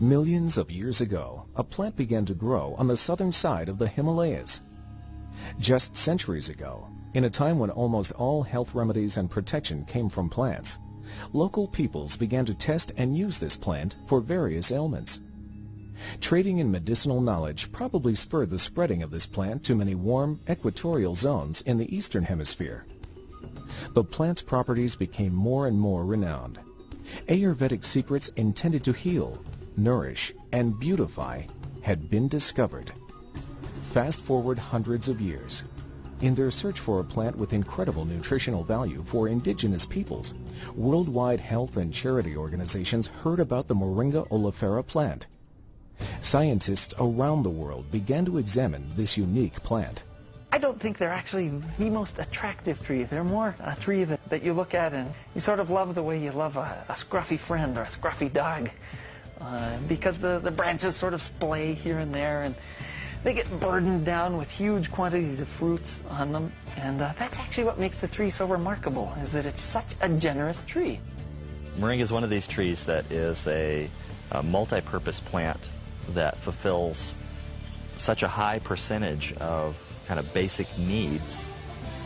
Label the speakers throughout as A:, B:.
A: Millions of years ago, a plant began to grow on the southern side of the Himalayas. Just centuries ago, in a time when almost all health remedies and protection came from plants, local peoples began to test and use this plant for various ailments. Trading in medicinal knowledge probably spurred the spreading of this plant to many warm, equatorial zones in the eastern hemisphere. The plant's properties became more and more renowned. Ayurvedic secrets intended to heal, nourish, and beautify had been discovered. Fast forward hundreds of years. In their search for a plant with incredible nutritional value for indigenous peoples, worldwide health and charity organizations heard about the Moringa oleifera plant. Scientists around the world began to examine this unique plant.
B: I don't think they're actually the most attractive tree. They're more a tree that you look at and you sort of love the way you love a scruffy friend or a scruffy dog. Because the branches sort of splay here and there, and they get burdened down with huge quantities of fruits on them. And that's actually what makes the tree so remarkable, is that it's such a generous tree.
C: Moringa is one of these trees that is a multi-purpose plant that fulfills such a high percentage of kind of basic needs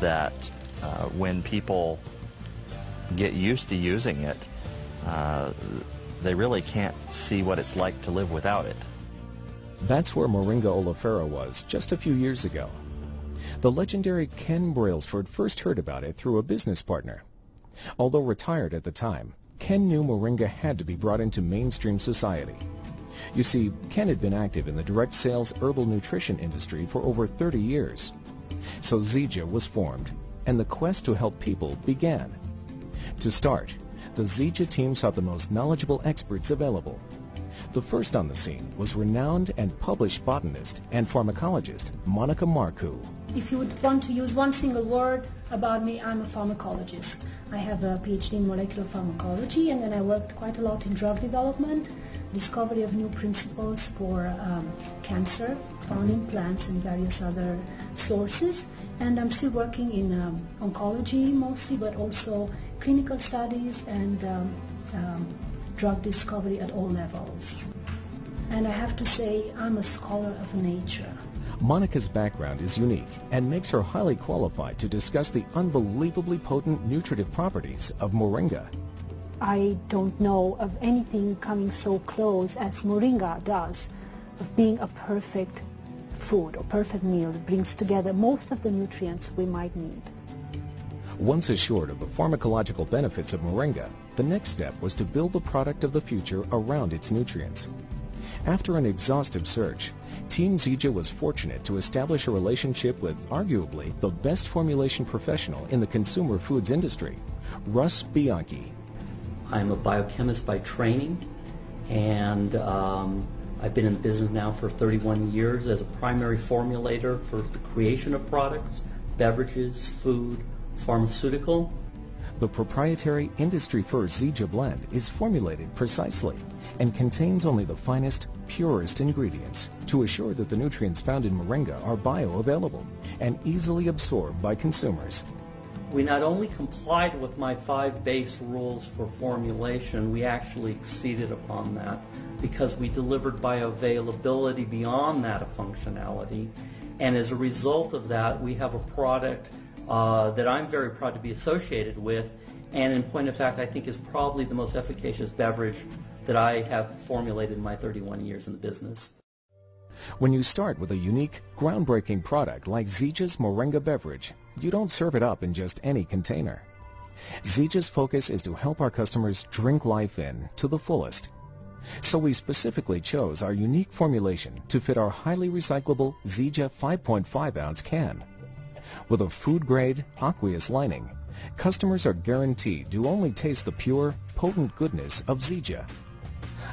C: that when people get used to using it, they really can't see what it's like to live without it.
A: That's where Moringa oleifera was just a few years ago. The legendary Ken Brailsford first heard about it through a business partner. Although retired at the time, Ken knew Moringa had to be brought into mainstream society. You see, Ken had been active in the direct sales herbal nutrition industry for over 30 years. So Zija was formed, and the quest to help people began. To start, the Zija team sought the most knowledgeable experts available. The first on the scene was renowned and published botanist and pharmacologist Monica Marcoux.
D: If you would want to use one single word about me, I'm a pharmacologist. I have a PhD in molecular pharmacology, and then I worked quite a lot in drug development, discovery of new principles for cancer, found in plants and various other sources. And I'm still working in oncology mostly, but also clinical studies and drug discovery at all levels. And I have to say, I'm a scholar of nature.
A: Monica's background is unique and makes her highly qualified to discuss the unbelievably potent nutritive properties of Moringa.
D: I don't know of anything coming so close as Moringa does, of being a perfect food or perfect meal that brings together most of the nutrients we might need.
A: Once assured of the pharmacological benefits of Moringa, the next step was to build the product of the future around its nutrients. After an exhaustive search, Team Zija was fortunate to establish a relationship with arguably the best formulation professional in the consumer foods industry, Russ Bianchi.
E: I'm a biochemist by training, and I've been in business now for 31 years as a primary formulator for the creation of products, beverages, food, pharmaceutical.
A: The proprietary industry-first Zija blend is formulated precisely and contains only the finest, purest ingredients to assure that the nutrients found in Moringa are bioavailable and easily absorbed by consumers.
E: We not only complied with my 5 base rules for formulation, we actually exceeded upon that because we delivered bioavailability beyond that of functionality. And as a result of that, we have a product that I'm very proud to be associated with, and in point of fact, I think is probably the most efficacious beverage that I have formulated in my 31 years in the business.
A: When you start with a unique, groundbreaking product like Zija's Moringa beverage, you don't serve it up in just any container. Zija's focus is to help our customers drink life in to the fullest. So we specifically chose our unique formulation to fit our highly recyclable Zija 5.5-ounce can. With a food-grade, aqueous lining, customers are guaranteed to only taste the pure, potent goodness of Zija.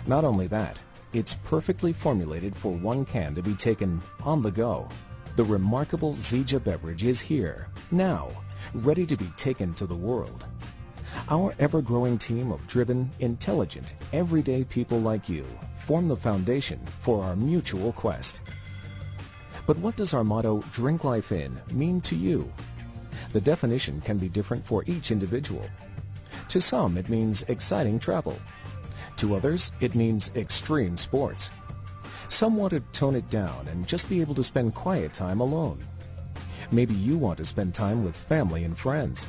A: Not only that, it's perfectly formulated for one can to be taken on the go. The remarkable Zija beverage is here, now, ready to be taken to the world. Our ever-growing team of driven, intelligent, everyday people like you form the foundation for our mutual quest. But what does our motto, Drink Life In, mean to you? The definition can be different for each individual. To some, it means exciting travel. To others, it means extreme sports. Some want to tone it down and just be able to spend quiet time alone. Maybe you want to spend time with family and friends.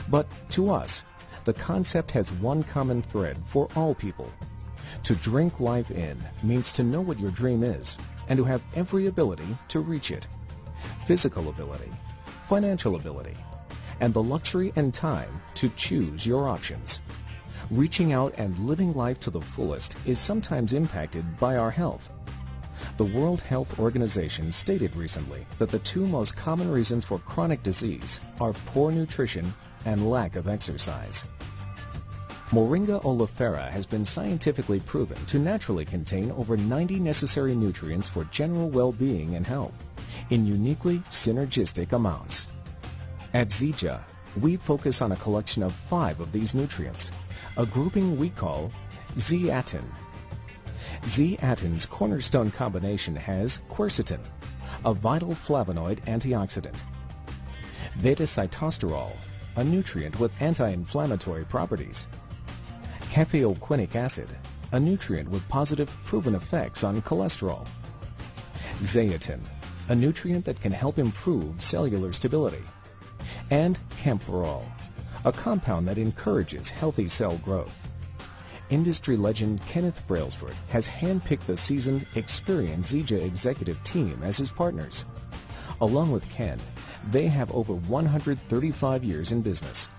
A: But to us, the concept has one common thread for all people. To drink life in means to know what your dream is and to have every ability to reach it. Physical ability, financial ability, and the luxury and time to choose your options. Reaching out and living life to the fullest is sometimes impacted by our health. The World Health Organization stated recently that the two most common reasons for chronic disease are poor nutrition and lack of exercise. Moringa oleifera has been scientifically proven to naturally contain over 90 necessary nutrients for general well-being and health in uniquely synergistic amounts. At Zija, we focus on a collection of 5 of these nutrients, a grouping we call zeatin. Zeatin's cornerstone combination has quercetin, a vital flavonoid antioxidant, beta-sitosterol, a nutrient with anti-inflammatory properties, caffeoquinic acid, a nutrient with positive proven effects on cholesterol, zeatin, a nutrient that can help improve cellular stability, and camphorol, a compound that encourages healthy cell growth. Industry legend Kenneth Brailsford has handpicked the seasoned, experienced Zija executive team as his partners. Along with Ken, they have over 135 years in business,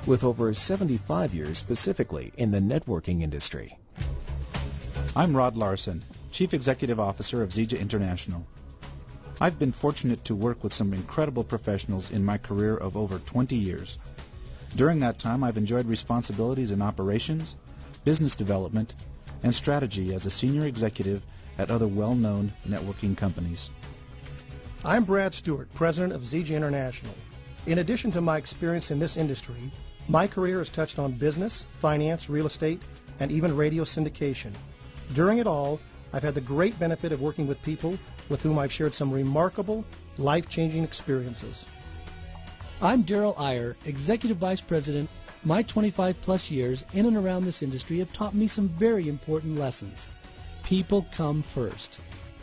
A: with over 75 years specifically in the networking industry.
F: I'm Rod Larson, Chief Executive Officer of Zija International. I've been fortunate to work with some incredible professionals in my career of over 20 years. During that time, I've enjoyed responsibilities in operations, business development, and strategy as a senior executive at other well-known networking companies.
G: I'm Brad Stewart, President of Zija International. In addition to my experience in this industry, my career has touched on business, finance, real estate, and even radio syndication. During it all, I've had the great benefit of working with people with whom I've shared some remarkable, life-changing experiences.
H: I'm Daryl Iyer, Executive Vice President. My 25-plus years in and around this industry have taught me some very important lessons. People come first,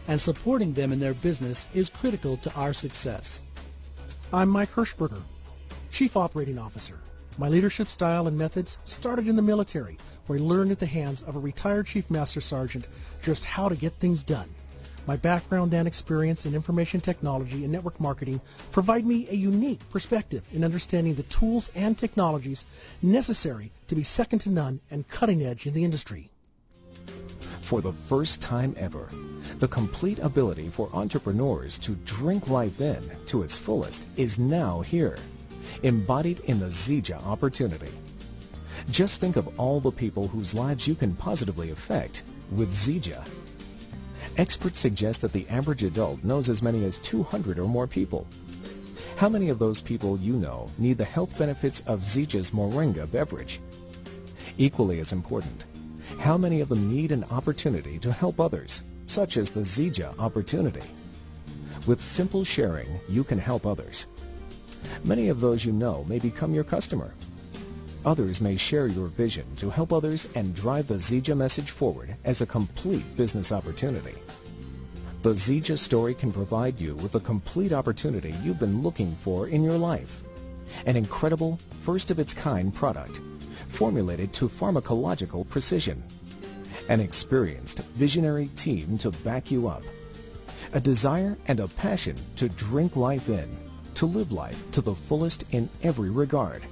H: and supporting them in their business is critical to our success.
I: I'm Mike Hirschberger, Chief Operating Officer. My leadership style and methods started in the military, where I learned at the hands of a retired Chief Master Sergeant just how to get things done. My background and experience in information technology and network marketing provide me a unique perspective in understanding the tools and technologies necessary to be second to none and cutting edge in the industry.
A: For the first time ever, the complete ability for entrepreneurs to drink life in to its fullest is now here, embodied in the Zija opportunity. Just think of all the people whose lives you can positively affect with Zija. Experts suggest that the average adult knows as many as 200 or more people. How many of those people you know need the health benefits of Zija's Moringa beverage? Equally as important, how many of them need an opportunity to help others, such as the Zija opportunity? With simple sharing, you can help others. Many of those you know may become your customer. Others may share your vision to help others and drive the Zija message forward as a complete business opportunity. The Zija story can provide you with the complete opportunity you've been looking for in your life. An incredible, first-of-its-kind product, formulated to pharmacological precision. An experienced, visionary team to back you up. A desire and a passion to drink life in, to live life to the fullest in every regard.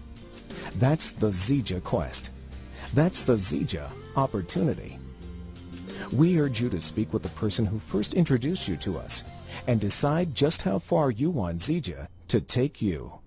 A: That's the Zija quest. That's the Zija opportunity. We urge you to speak with the person who first introduced you to us and decide just how far you want Zija to take you.